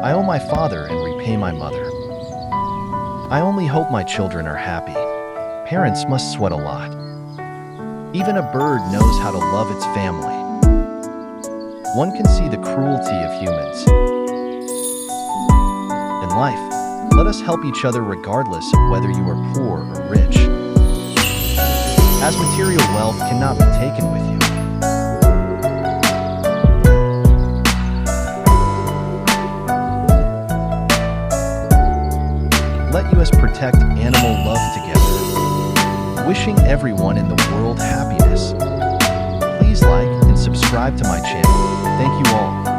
I owe my father and repay my mother. I only hope my children are happy. Parents must sweat a lot. Even a bird knows how to love its family. One can see the cruelty of humans. In life, let us help each other regardless of whether you are poor or rich, as material wealth cannot be taken with you. Let us protect animal love together. Wishing everyone in the world happiness. Please like and subscribe to my channel. Thank you all.